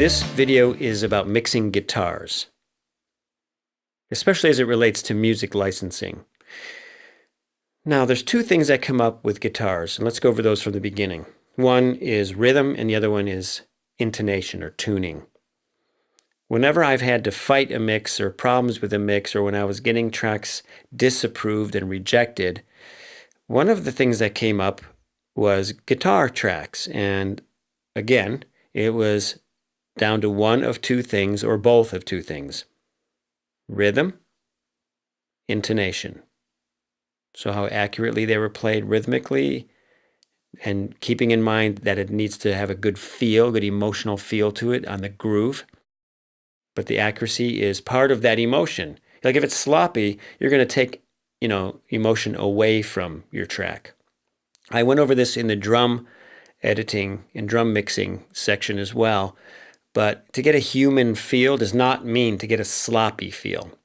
This video is about mixing guitars, especially as it relates to music licensing. Now, there's two things that come up with guitars, and let's go over those from the beginning. One is rhythm, and the other one is intonation or tuning. Whenever I've had to fight a mix or problems with a mix, or when I was getting tracks disapproved and rejected, one of the things that came up was guitar tracks. And again, it was down to one of two things or both of two things: rhythm, intonation. So how accurately they were played rhythmically, and keeping in mind that it needs to have a good feel, good emotional feel to it on the groove. But the accuracy is part of that emotion. Like if it's sloppy, you're going to take, emotion away from your track. I went over this in the drum editing and drum mixing section as well. But to get a human feel does not mean to get a sloppy feel.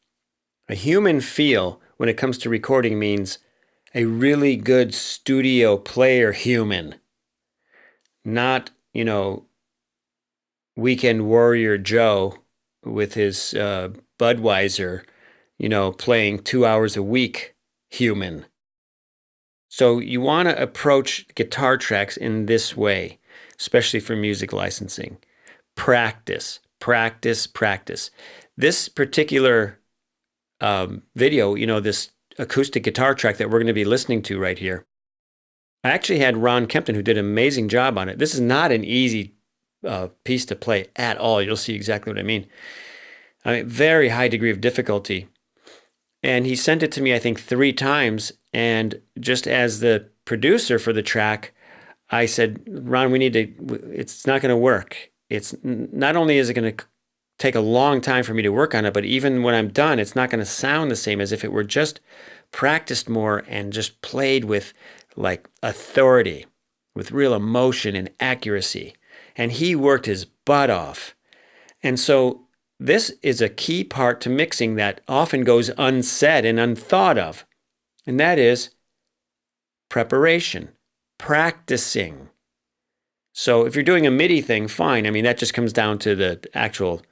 A human feel when it comes to recording means a really good studio player human. Not, weekend warrior Joe with his Budweiser, playing 2 hours a week human. So you want to approach guitar tracks in this way, especially for music licensing. Practice, practice, practice. This particular video, this acoustic guitar track that we're going to be listening to right here, I actually had Ron Kempton, who did an amazing job on it. This is not an easy piece to play at all. You'll see exactly what I mean. Very high degree of difficulty. And he sent it to me, I think, 3 times. And just as the producer for the track, I said, Ron, it's not going to work. It's not only is it going to take a long time for me to work on it, but even when I'm done, it's not going to sound the same as if it were just practiced more and just played with like authority, with real emotion and accuracy. And he worked his butt off. And so this is a key part to mixing that often goes unsaid and unthought of. And that is preparation, practicing. So if you're doing a MIDI thing, fine. That just comes down to the actual,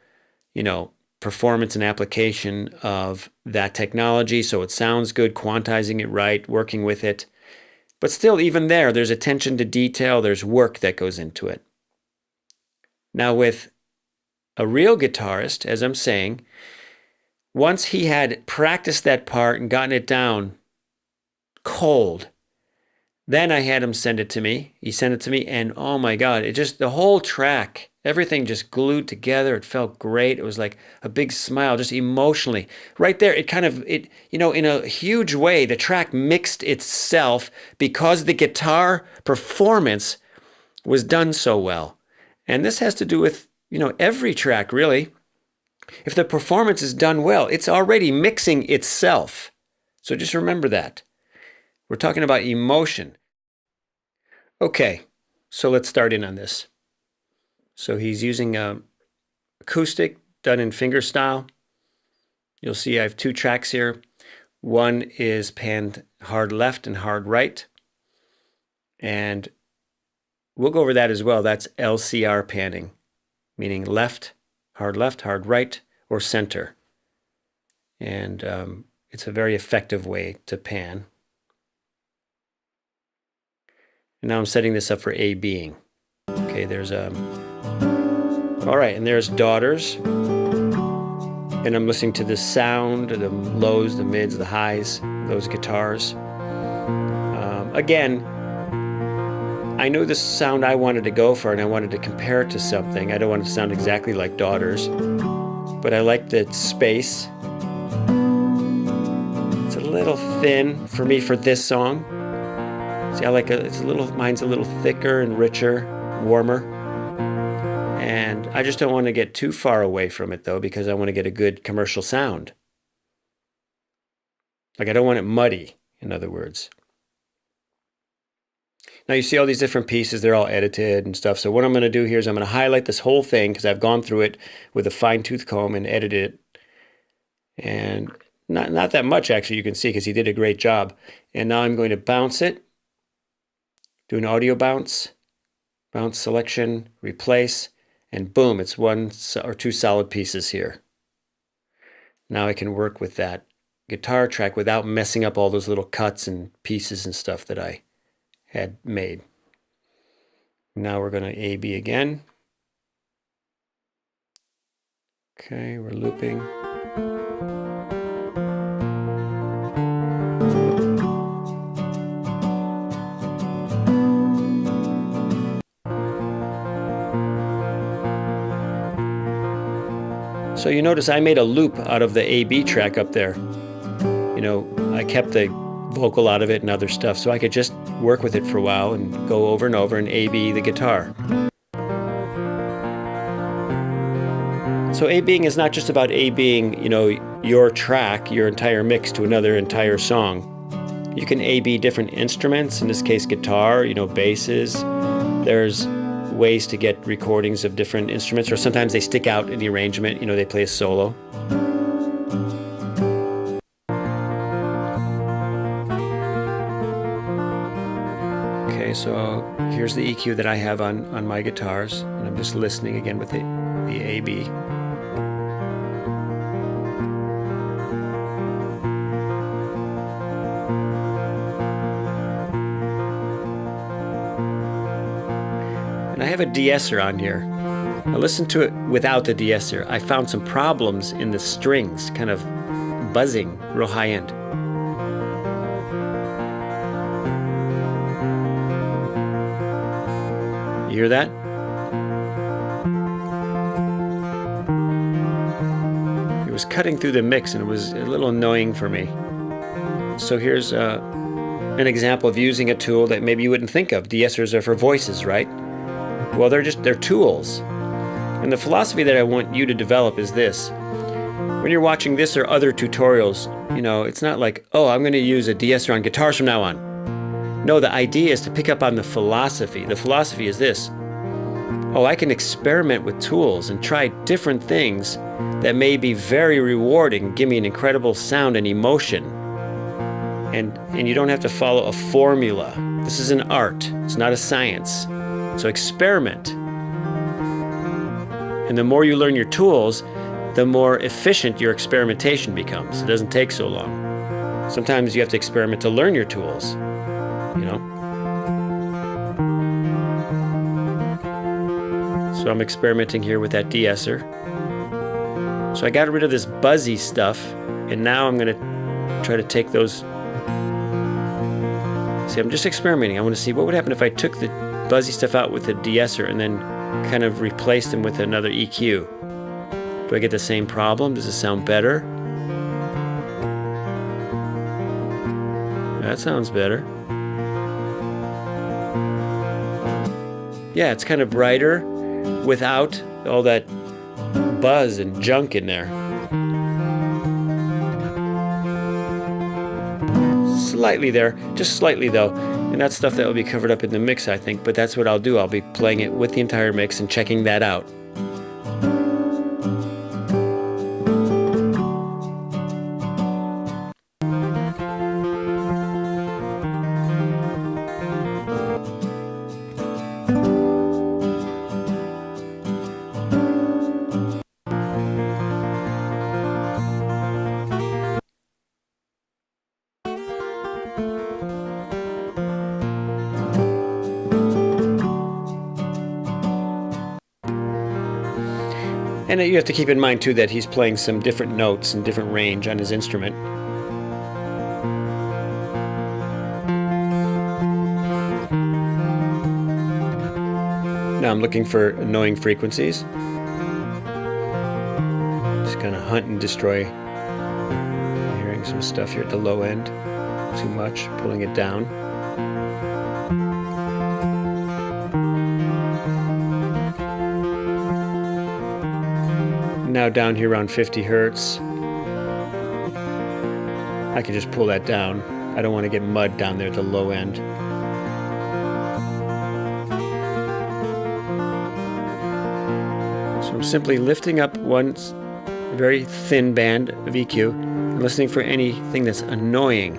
performance and application of that technology. So it sounds good, quantizing it right, working with it. But still, even there's attention to detail. There's work that goes into it. Now with a real guitarist, as I'm saying, once he had practiced that part and gotten it down cold, then I had him send it to me. He sent it to me, and oh my God, the whole track, everything just glued together. It felt great. It was like a big smile, just emotionally. Right there, in a huge way, the track mixed itself because the guitar performance was done so well. And this has to do with, every track, really. If the performance is done well, it's already mixing itself. So just remember that. We're talking about emotion. Okay, so let's start in on this. So he's using acoustic done in fingerstyle. You'll see I have 2 tracks here. One is panned hard left and hard right. And we'll go over that as well. That's LCR panning, meaning left, hard right, or center. And it's a very effective way to pan. And now I'm setting this up for A being. Okay, all right, and there's daughters. And I'm listening to the sound, the lows, the mids, the highs, those guitars. Again, I knew the sound I wanted to go for, and I wanted to compare it to something. I don't want it to sound exactly like daughters, but I like the space. It's a little thin for me for this song. See, mine's a little thicker and richer, warmer. And I just don't want to get too far away from it, though, because I want to get a good commercial sound. Like, I don't want it muddy, in other words. Now, you see all these different pieces. They're all edited and stuff. So what I'm going to do here is I'm going to highlight this whole thing because I've gone through it with a fine-tooth comb and edited it. And not that much, actually, you can see, because he did a great job. And now I'm going to bounce it. Do an audio bounce, bounce selection, replace, And boom, it's one or two solid pieces here. Now I can work with that guitar track without messing up all those little cuts and pieces and stuff that I had made. Now we're going to A-B again. Okay, we're looping. So you notice I made a loop out of the A-B track up there. You know, I kept the vocal out of it and other stuff, so I could just work with it for a while and go over and over and A-B the guitar. So A-Bing is not just about A-Bing, you know, your track, your entire mix to another entire song. You can A-B different instruments, in this case guitar, you know, basses. There's ways to get recordings of different instruments, or sometimes they stick out in the arrangement, you know, they play a solo. Okay, so here's the EQ that I have on my guitars, and I'm just listening again with the A-B. And I have a de-esser on here. I listened to it without the de-esser. I found some problems in the strings, kind of buzzing, real high end. You hear that? It was cutting through the mix and it was a little annoying for me. So here's an example of using a tool that maybe you wouldn't think of. De-essers are for voices, right? Well, they're tools. And the philosophy that I want you to develop is this. When you're watching this or other tutorials, you know, it's not like, oh, I'm going to use a de-esser on guitars from now on. No, the idea is to pick up on the philosophy. The philosophy is this. Oh, I can experiment with tools and try different things that may be very rewarding, give me an incredible sound and emotion. And you don't have to follow a formula. This is an art. It's not a science. So experiment. And the more you learn your tools, the more efficient your experimentation becomes. It doesn't take so long. Sometimes you have to experiment to learn your tools, you know? So I'm experimenting here with that de-esser. So I got rid of this buzzy stuff, and now I'm going to try to take those. See, I'm just experimenting. I want to see what would happen if I took the buzzy stuff out with a de-esser and then kind of replaced them with another EQ. Do I get the same problem? Does it sound better? That sounds better. Yeah, it's kind of brighter without all that buzz and junk in there. Slightly there, just slightly though. And that's stuff that will be covered up in the mix, I think, but that's what I'll do. I'll be playing it with the entire mix and checking that out. And you have to keep in mind, too, that he's playing some different notes and different range on his instrument. Now I'm looking for annoying frequencies. Just kind of hunt and destroy. I'm hearing some stuff here at the low end. Too much, pulling it down. Now down here around 50 hertz. I can just pull that down. I don't want to get mud down there at the low end. So I'm simply lifting up one very thin band of EQ and listening for anything that's annoying.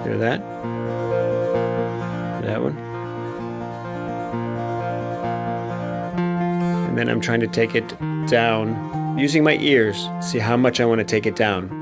Hear that? That one? And then I'm trying to take it down using my ears, see how much I want to take it down.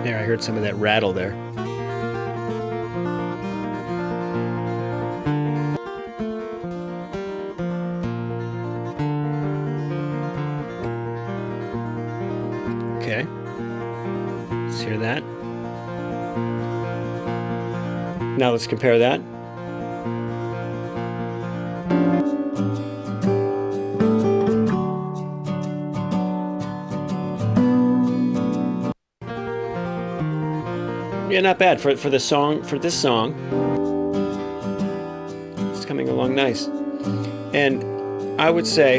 There, I heard some of that rattle there. Okay, let's hear that. Now let's compare that. Yeah, not bad for the song. For this song, it's coming along nice. And I would say,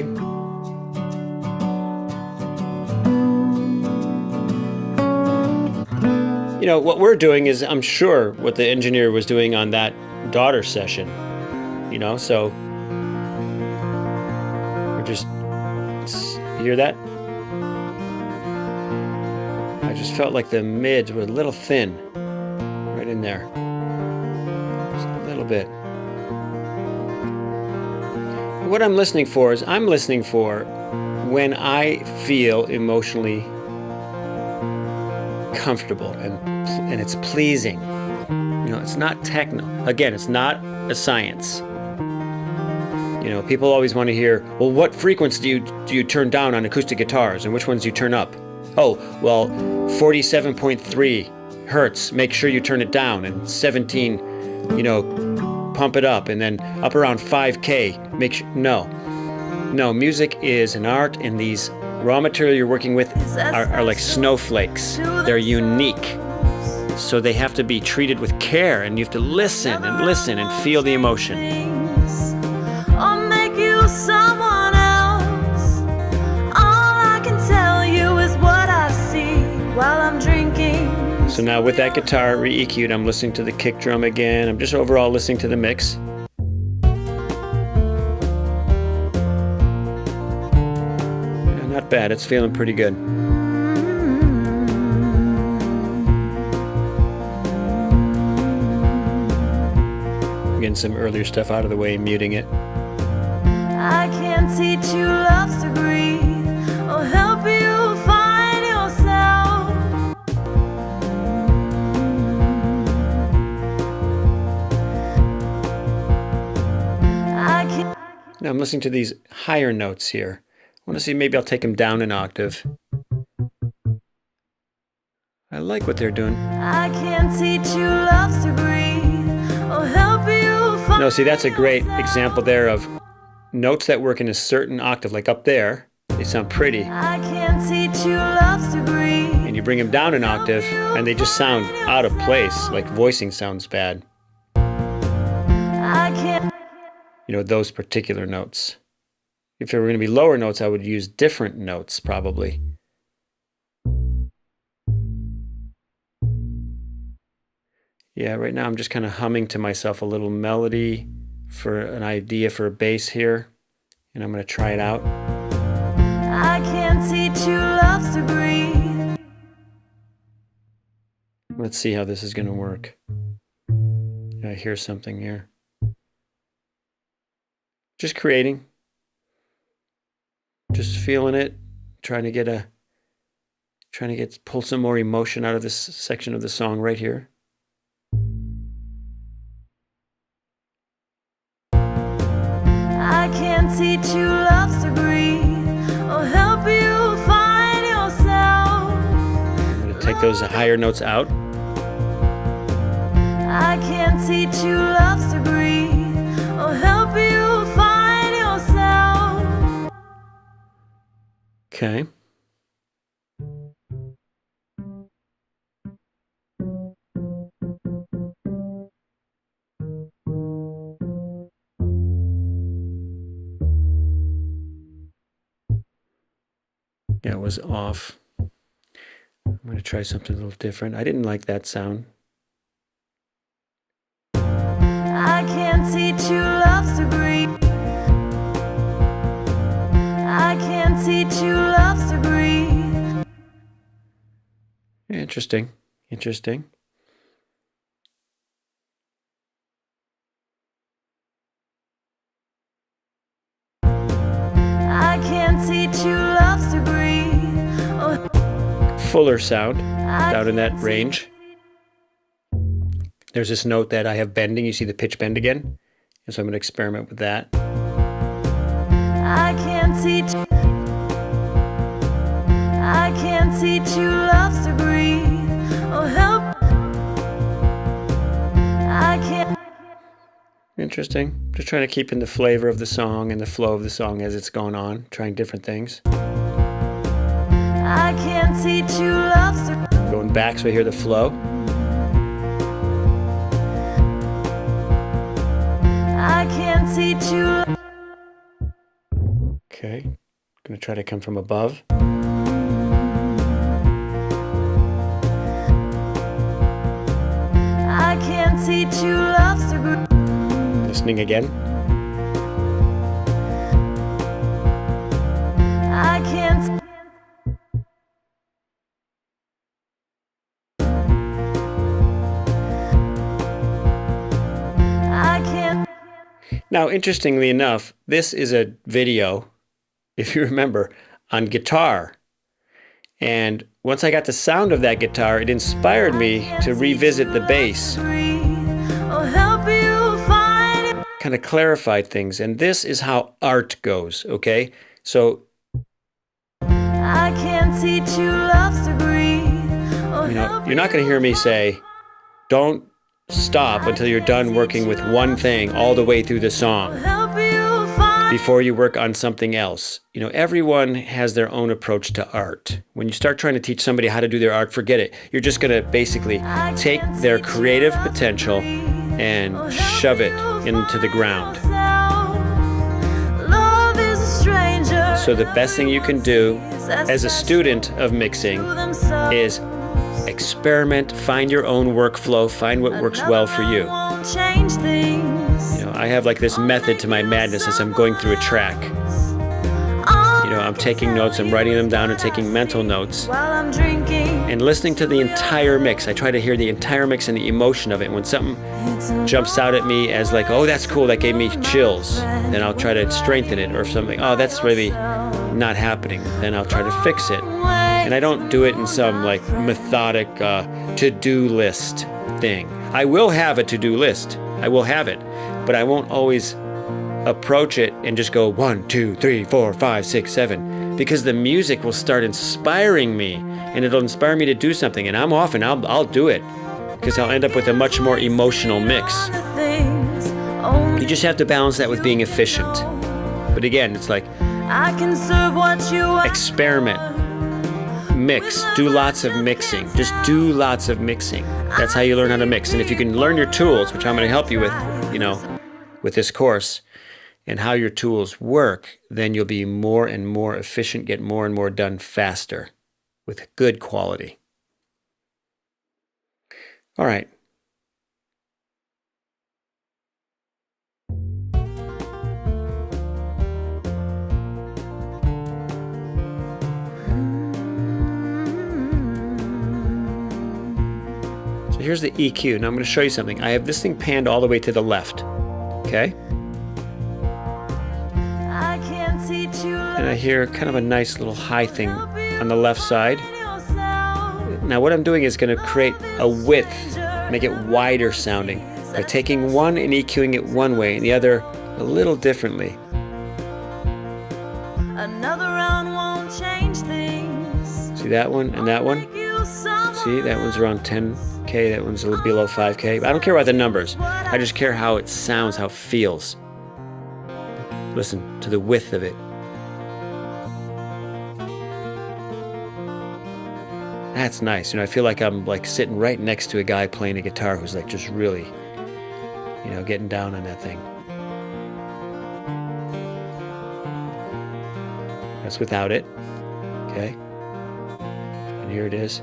you know, what we're doing is, I'm sure, what the engineer was doing on that daughter session. You know, so we're just, you hear that? I just felt like the mids were a little thin, right in there, just a little bit. What I'm listening for is, I'm listening for when I feel emotionally comfortable and it's pleasing. You know, it's not techno. Again, it's not a science. You know, people always want to hear, well, what frequency do you turn down on acoustic guitars, and which ones do you turn up? Oh, well, 47.3 hertz, make sure you turn it down, and 17, you know, pump it up, and then up around 5K, make sure, no, music is an art, and these raw material you're working with are like snowflakes. They're unique. So they have to be treated with care, and you have to listen and feel the emotion. Or make you someone else. All I can tell you is what I see while I'm drinking. So now with that guitar re-EQ'd, I'm listening to the kick drum again. I'm just overall listening to the mix. Yeah, not bad, it's feeling pretty good. Getting some earlier stuff out of the way, muting it. I can't teach you love's degree or help you find yourself. Now I'm listening to these higher notes here. I want to see, maybe I'll take them down an octave. I like what they're doing. I can't teach you love's degree or help you find. No, see, that's a great example there of notes that work in a certain octave, like up there, they sound pretty. I can't teach you love's degree. And you bring them down an octave, and they just sound out of place, like voicing sounds bad. I can't. You know, those particular notes. If there were going to be lower notes, I would use different notes, probably. Yeah, right now I'm just kind of humming to myself a little melody for an idea for a bass here, and I'm going to try it out. I can't teach you love's degree. Let's see how this is going to work. I hear something here. Just creating. Just feeling it, trying to pull some more emotion out of this section of the song right here. I can't teach you love's degree or help you find yourself. I'm going to take those higher notes out. I can't teach you love's degree or help you find yourself. Okay. Yeah, it was off. I'm going to try something a little different. I didn't like that sound. I can't teach you love's degree. I can't teach you love's degree. Interesting. Interesting. I can't teach you love's degree. Oh, Fuller sound down in that range. There's this note that I have bending. You see the pitch bend again? And so I'm going to experiment with that. I can't teach you love's degree. Oh, help. I can't. Interesting. Just trying to keep in the flavor of the song and the flow of the song as it's going on, trying different things. I can't teach you love's degree. Going back so I hear the flow. I can't teach you. Okay. Going to try to come from above. I can't teach you love's degree. Listening again. I can't. I can't. Now, interestingly enough, this is a video, if you remember, on guitar. And once I got the sound of that guitar, it inspired me to revisit the bass. Oh, help you find it. Kind of clarified things. And this is how art goes, okay? So, I can't teach you love's degree. Oh, you know, you're not going to hear me say, don't stop until you're done working with one thing all the way through the song help you find. before you work on something else. You know, everyone has their own approach to art. When you start trying to teach somebody how to do their art, forget it. You're just going to basically take their creative potential and shove it into the ground. Love is a stranger. So the best thing you can do as a student of mixing is experiment, find your own workflow, find what works well for you. Won't change things. You know, I have like this method to my madness as I'm going through a track. You know, I'm taking notes, I'm writing them down and taking mental notes While I'm drinking. and listening to the entire mix. I try to hear the entire mix and the emotion of it. When something jumps out at me as like, oh, that's cool, that gave me chills, then I'll try to strengthen it. Or if something, oh, that's really not happening, then I'll try to fix it. And I don't do it in some like methodic to-do list thing. I will have a to-do list. I will have it, but I won't always approach it and just go 1, 2, 3, 4, 5, 6, 7, because the music will start inspiring me and it'll inspire me to do something. And I'm off and I'll do it because I'll end up with a much more emotional mix. You just have to balance that with being efficient. But again, it's like I can serve what you want. experiment. Mix. Do lots of mixing. Just do lots of mixing. That's how you learn how to mix. And if you can learn your tools, which I'm going to help you with, you know, with this course, and how your tools work, then you'll be more and more efficient, get more and more done faster with good quality. All right. So here's the EQ. Now I'm going to show you something. I have this thing panned all the way to the left. Okay? I can't teach you And I hear kind of a nice little high thing on the left side. Now what I'm doing is going to create a width, make it wider sounding by taking one and EQing it one way and the other a little differently. Another round won't change things. See that one and that one? See, that one's around 10K, that one's a little below 5K. I don't care about the numbers. I just care how it sounds, how it feels. Listen to the width of it. That's nice. You know, I feel like I'm like sitting right next to a guy playing a guitar who's like just really, you know, getting down on that thing. That's without it. Okay. And here it is.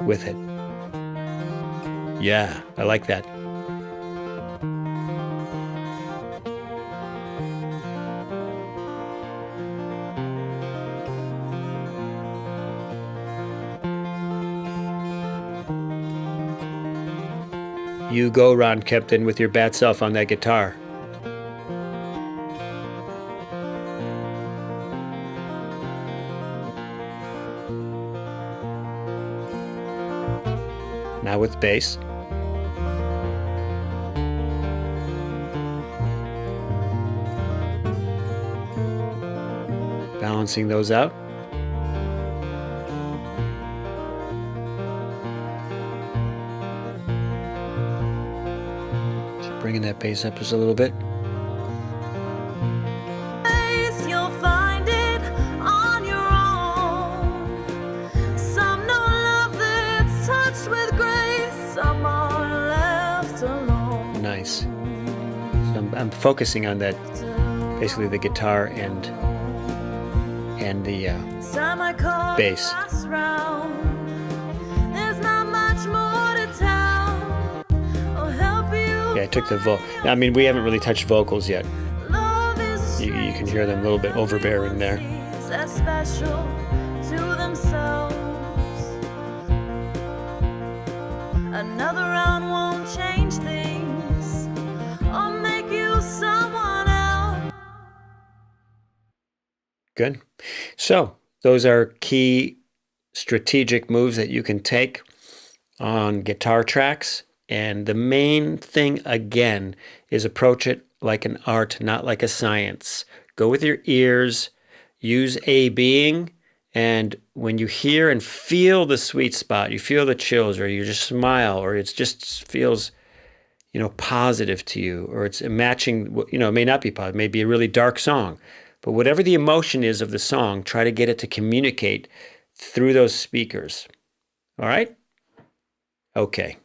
with it. Yeah, I like that. You go, Ron Kempton, with your bad self on that guitar. Now with bass. Balancing those out. Just bringing that bass up just a little bit. You'll find it on your own. Some know love that's touched with grace, some are left alone. Nice. So I'm focusing on that, basically the guitar and the bass. There's not much more to tell. I'll help you. Yeah, I took the I mean, we haven't really touched vocals yet. Love is You can hear them a little bit overbearing there. as special to themselves. Another round won't change things or make you someone else. Good. So those are key strategic moves that you can take on guitar tracks. And the main thing, again, is approach it like an art, not like a science. Go with your ears, use A-Bing, and when you hear and feel the sweet spot, you feel the chills, or you just smile, or it just feels, positive to you, or it's matching, it may not be positive, it may be a really dark song. But whatever the emotion is of the song, try to get it to communicate through those speakers. All right? Okay.